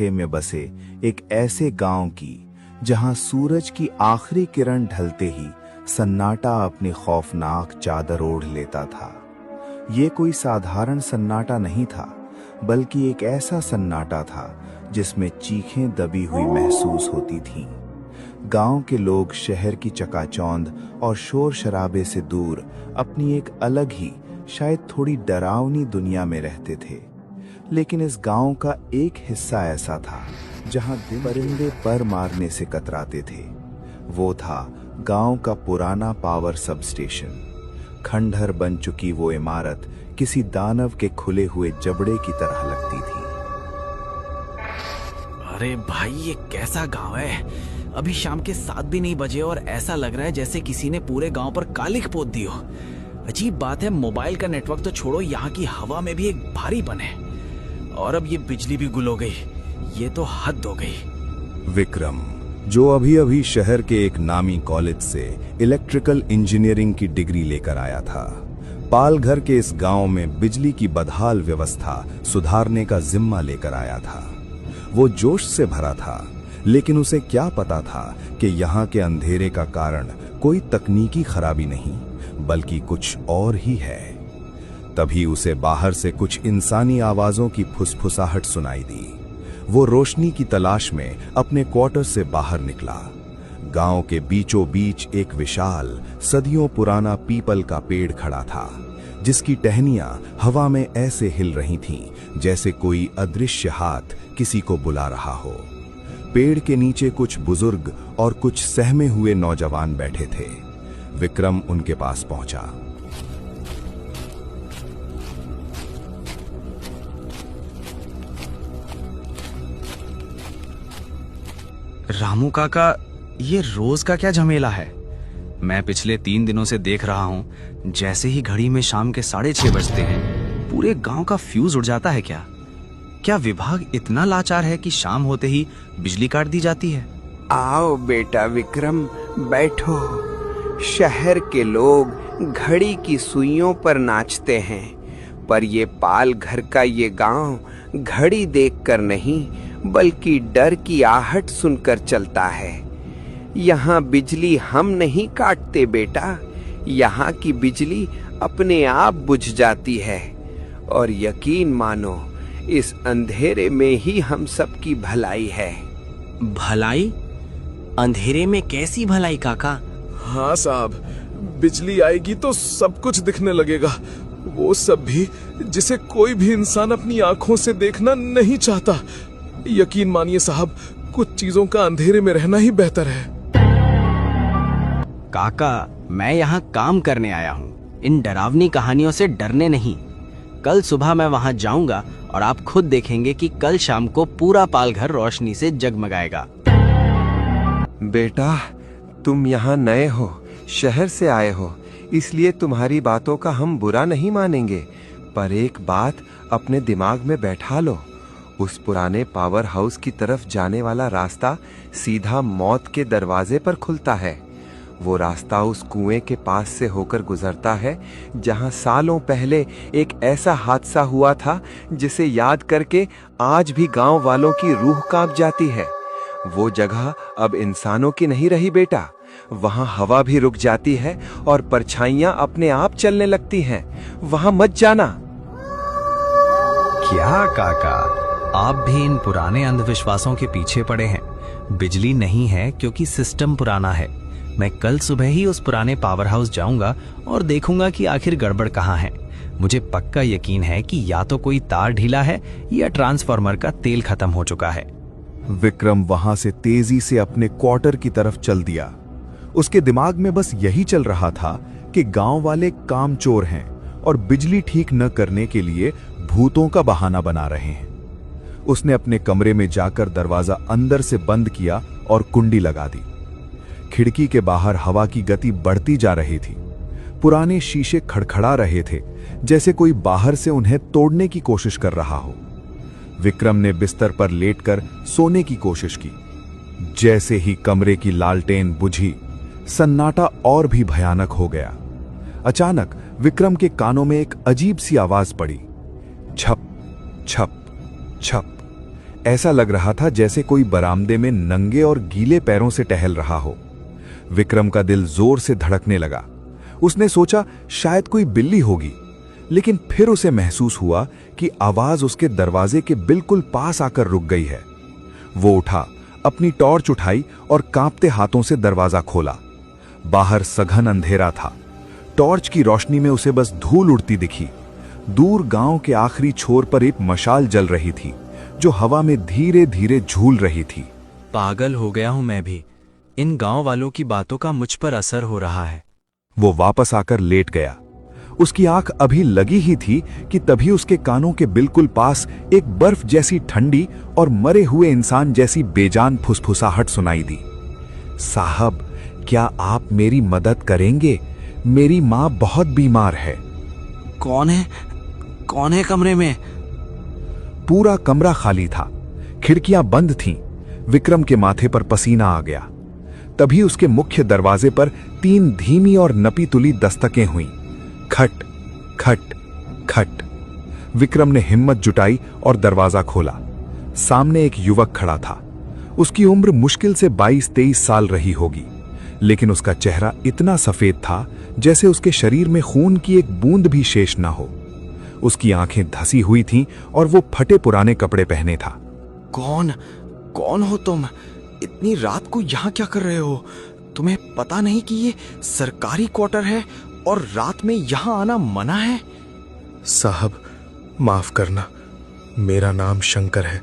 इलाके में बसे एक ऐसे गांव की जहां सूरज की आखिरी किरण ढलते ही सन्नाटा अपनी खौफनाक चादर ओढ़ लेता था। ये कोई साधारण सन्नाटा नहीं था, बल्कि एक ऐसा सन्नाटा था जिसमें चीखें दबी हुई महसूस होती थीं। गांव के लोग शहर की चकाचौंध और शोर शराबे से दूर अपनी एक अलग ही, शायद थोड़ी डरावनी दुनिया में रहते थे। लेकिन इस गांव का एक हिस्सा ऐसा था जहां परिंदे पर मारने से कतराते थे। वो था गांव का पुराना पावर सब स्टेशन। खंडहर बन चुकी वो इमारत किसी दानव के खुले हुए जबड़े की तरह लगती थी। अरे भाई, ये कैसा गांव है? अभी शाम के 7 भी नहीं बजे और ऐसा लग रहा है जैसे किसी ने पूरे गांव पर कालिख पोत दी हो। अजीब बात है, मोबाइल का नेटवर्क तो छोड़ो, यहाँ की हवा में भी एक भारीपन है। और अब ये बिजली भी गुल हो गई। ये तो हद हो गई। विक्रम, जो अभी अभी शहर के एक नामी कॉलेज से इलेक्ट्रिकल इंजीनियरिंग की डिग्री लेकर आया था, पालघर के इस गांव में बिजली की बदहाल व्यवस्था सुधारने का जिम्मा लेकर आया था। वो जोश से भरा था, लेकिन उसे क्या पता था कि यहाँ के अंधेरे का कारण कोई तकनीकी खराबी नहीं, बल्कि कुछ और ही है। तभी उसे बाहर से कुछ इंसानी आवाजों की फुसफुसाहट सुनाई दी। वो रोशनी की तलाश में अपने क्वार्टर से बाहर निकला। गांव के बीचों बीच एक विशाल, सदियों पुराना पीपल का पेड़ खड़ा था, जिसकी टहनियां हवा में ऐसे हिल रही थीं जैसे कोई अदृश्य हाथ किसी को बुला रहा हो। पेड़ के नीचे कुछ बुजुर्ग और कुछ सहमे हुए नौजवान बैठे थे। विक्रम उनके पास पहुंचा। रामू काका, ये रोज का क्या झमेला है? मैं पिछले 3 दिनों से देख रहा हूं, जैसे ही घड़ी में शाम के 6:30 बजते हैं, पूरे गांव का फ्यूज उड़ जाता है। क्या विभाग इतना लाचार है कि शाम होते ही बिजली काट दी जाती है? आओ बेटा विक्रम, बैठो। शहर के लोग घड़ी की सुइयों पर नाचते हैं, पर ये पाल घर का ये गांव घड़ी देखकर नहीं, बल्कि डर की आहट सुनकर चलता है। यहाँ बिजली हम नहीं काटते बेटा, यहाँ की बिजली अपने आप बुझ जाती है। और यकीन मानो, इस अंधेरे में ही हम सबकी भलाई है। भलाई? अंधेरे में कैसी भलाई काका? हाँ साहब, बिजली आएगी तो सब कुछ दिखने लगेगा। वो सब भी जिसे कोई भी इंसान अपनी आंखों से देखना नहीं चाहता। यकीन मानिए साहब, कुछ चीजों का अंधेरे में रहना ही बेहतर है। काका, मैं यहाँ काम करने आया हूँ, इन डरावनी कहानियों से डरने नहीं। कल सुबह मैं वहाँ जाऊंगा और आप खुद देखेंगे कि कल शाम को पूरा पालघर रोशनी से जगमगाएगा। बेटा, तुम यहाँ नए हो, शहर से आए हो, इसलिए तुम्हारी बातों का हम बुरा नहीं मानेंगे। पर एक बात अपने दिमाग में बैठा लो, उस पुराने पावर हाउस की तरफ जाने वाला रास्ता सीधा मौत के दरवाजे पर खुलता है। वो रास्ता उस कुएं के पास से होकर गुजरता है जहां सालों पहले एक ऐसा हादसा हुआ था जिसे याद करके आज भी गांव वालों की रूह कांप जाती है। वो जगह अब इंसानों की नहीं रही बेटा, वहां हवा भी रुक जाती है और परछाइयां अपने आप चलने लगती हैं। वहां मत जाना। क्या काका, आप भी इन पुराने अंधविश्वासों के पीछे पड़े हैं? बिजली नहीं है क्योंकि सिस्टम पुराना है। मैं कल सुबह ही उस पुराने पावर हाउस जाऊंगा और देखूंगा कि आखिर गड़बड़ कहाँ है। मुझे पक्का यकीन है कि या तो कोई तार ढीला है या ट्रांसफार्मर का तेल खत्म हो चुका है। विक्रम वहां से तेजी से अपने क्वार्टर की तरफ चल दिया। उसके दिमाग में बस यही चल रहा था कि गांव वाले कामचोर हैं और बिजली ठीक न करने के लिए भूतों का बहाना बना रहे हैं। उसने अपने कमरे में जाकर दरवाजा अंदर से बंद किया और कुंडी लगा दी। खिड़की के बाहर हवा की गति बढ़ती जा रही थी। पुराने शीशे खड़खड़ा रहे थे, जैसे कोई बाहर से उन्हें तोड़ने की कोशिश कर रहा हो। विक्रम ने बिस्तर पर लेटकर सोने की कोशिश की। जैसे ही कमरे की लालटेन बुझी, सन्नाटा और भी भयानक हो गया। अचानक विक्रम के कानों में एक अजीब सी आवाज पड़ी। छप छप छप। ऐसा लग रहा था जैसे कोई बरामदे में नंगे और गीले पैरों से टहल रहा हो। विक्रम का दिल जोर से धड़कने लगा। उसने सोचा शायद कोई बिल्ली होगी, लेकिन फिर उसे महसूस हुआ कि आवाज उसके दरवाजे के बिल्कुल पास आकर रुक गई है। वो उठा, अपनी टॉर्च उठाई और कांपते हाथों से दरवाजा खोला। बाहर सघन अंधेरा था। टॉर्च की रोशनी में उसे बस धूल उड़ती दिखी। दूर गांव के आखिरी छोर पर एक मशाल जल रही थी, जो हवा में धीरे धीरे झूल रही थी। पागल हो गया हूं मैं भी। इन गांव वालों की बातों का मुझ पर असर हो रहा है। वो वापस आकर लेट गया। उसकी आंख अभी लगी ही थी कि तभी उसके कानों के बिल्कुल पास एक बर्फ जैसी ठंडी और मरे हुए इंसान जैसी बेजान फुसफुसाहट सुनाई दी। साहब, क्या आप मेरी मदद करेंगे? मेरी मां बहुत बीमार है। कौन है? कौन है कमरे में? पूरा कमरा खाली था। खिड़कियां बंद थीं। विक्रम के माथे पर पसीना आ गया। तभी उसके मुख्य दरवाजे पर 3 धीमी और नपी तुली दस्तकें हुईं। खट खट खट। विक्रम ने हिम्मत जुटाई और दरवाजा खोला। सामने एक युवक खड़ा था। उसकी उम्र मुश्किल से 22-23 साल रही होगी, लेकिन उसका चेहरा इतना सफेद था जैसे उसके शरीर में खून की एक बूंद भी शेष न हो। उसकी आंखें धसी हुई थीं और वो फटे पुराने कपड़े पहने था। कौन हो तुम? इतनी रात को यहाँ क्या कर रहे हो? तुम्हें पता नहीं कि ये सरकारी क्वार्टर है और रात में यहाँ आना मना है? साहब, माफ करना, मेरा नाम शंकर है।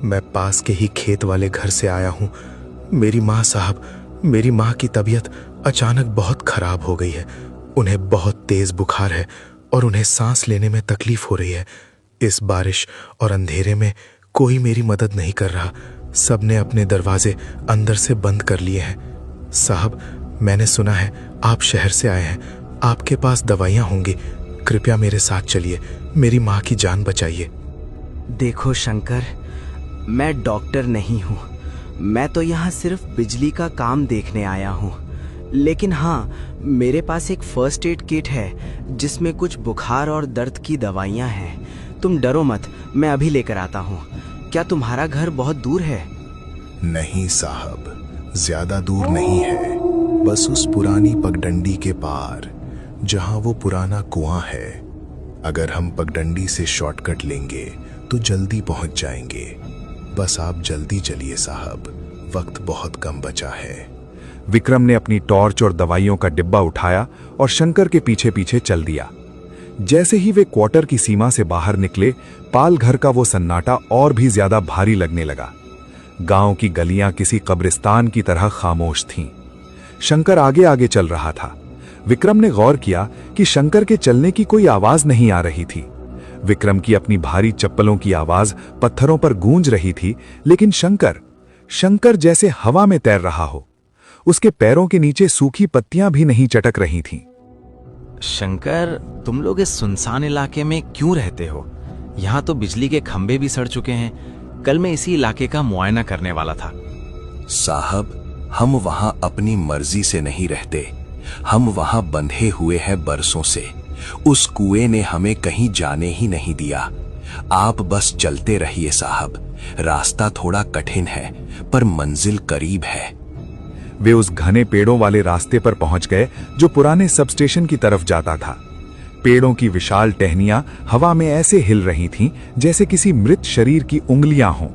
मैं पास के ही खेत वाले घर से आया हूँ। मेरी माँ साहब, मेरी माँ की तबीयत अचानक बहुत खराब हो गई है। उन्हें बहुत तेज बुखार है और उन्हें सांस लेने में तकलीफ हो रही है। इस बारिश और अंधेरे में कोई मेरी मदद नहीं कर रहा। सबने अपने दरवाजे अंदर से बंद कर लिए हैं। साहब, मैंने सुना है आप शहर से आए हैं। आपके पास दवाइयाँ होंगी। कृपया मेरे साथ चलिए, मेरी माँ की जान बचाइए। देखो शंकर, मैं डॉक्टर नहीं हूँ। मैं तो यहाँ सिर्फ बिजली का काम देखने आया हूँ। लेकिन हाँ, मेरे पास एक फर्स्ट एड किट है जिसमें कुछ बुखार और दर्द की दवाइयाँ हैं। तुम डरो मत, मैं अभी लेकर आता हूँ। क्या तुम्हारा घर बहुत दूर है? नहीं साहब, ज्यादा दूर नहीं है। बस उस पुरानी पगडंडी के पार, जहां वो पुराना कुआं है। अगर हम पगडंडी से शॉर्टकट लेंगे तो जल्दी पहुंच जाएंगे। बस आप जल्दी चलिए साहब, वक्त बहुत कम बचा है। विक्रम ने अपनी टॉर्च और दवाइयों का डिब्बा उठाया और शंकर के पीछे पीछे चल दिया। जैसे ही वे क्वार्टर की सीमा से बाहर निकले, पाल घर का वो सन्नाटा और भी ज्यादा भारी लगने लगा। गांव की गलियां किसी कब्रिस्तान की तरह खामोश थीं। शंकर आगे आगे चल रहा था। विक्रम ने गौर किया कि शंकर के चलने की कोई आवाज नहीं आ रही थी। विक्रम की अपनी भारी चप्पलों की आवाज पत्थरों पर गूंज रही थी, लेकिन शंकर जैसे हवा में तैर रहा हो। उसके पैरों के नीचे सूखी पत्तियां भी नहीं चटक रही थीं। शंकर, तुम लोग इस सुनसान इलाके में क्यों रहते हो? यहाँ तो बिजली के खंभे भी सड़ चुके हैं। कल मैं इसी इलाके का मुआयना करने वाला था। साहब, हम वहां अपनी मर्जी से नहीं रहते। हम वहां बंधे हुए हैं बरसों से। उस कुएं ने हमें कहीं जाने ही नहीं दिया। आप बस चलते रहिए साहब। रास्ता थोड़ा कठिन है, पर मंजिल करीब है। वे उस घने पेड़ों वाले रास्ते पर पहुंच गए जो पुराने सबस्टेशन की तरफ जाता था। पेड़ों की विशाल टहनियां हवा में ऐसे हिल रही थीं जैसे किसी मृत शरीर की उंगलियां हों।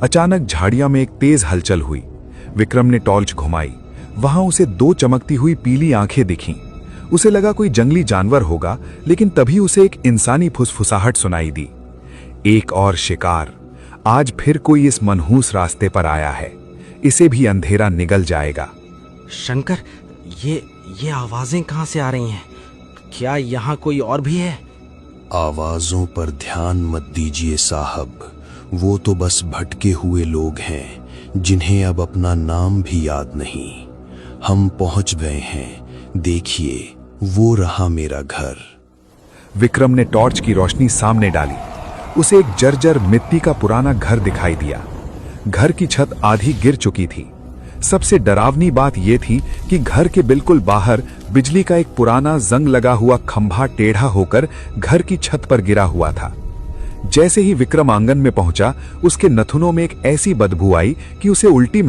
अचानक झाड़ियों में एक तेज हलचल हुई। विक्रम ने टॉर्च घुमाई। वहां उसे 2 चमकती हुई पीली आंखें दिखीं। उसे लगा कोई जंगली जानवर होगा, लेकिन तभी उसे एक इंसानी फुसफुसाहट सुनाई दी। एक और शिकार। आज फिर कोई इस मनहूस रास्ते पर आया है। इसे भी अंधेरा निगल जाएगा। शंकर, ये आवाजें कहाँ से आ रही हैं? क्या यहाँ कोई और भी है? आवाजों पर ध्यान मत दीजिए साहब। वो तो बस भटके हुए लोग हैं, जिन्हें अब अपना नाम भी याद नहीं। हम पहुंच गए हैं। देखिए, वो रहा मेरा घर। विक्रम ने टॉर्च की रोशनी सामने डाली। उसे एक जर्जर मिट्टी का पुराना घर दिखाई दिया। घर की छत आधी गिर चुकी थी। सबसे डरावनी बात यह थी कि घर के बिल्कुल बाहर बिजली का एक पुराना जंग लगा हुआ खंभा टेढ़ा होकर घर की छत पर गिरा हुआ था। जैसे ही विक्रम आंगन में पहुंचा, उसके नथुनों में एक ऐसी बदबू आई कि उसे उल्टी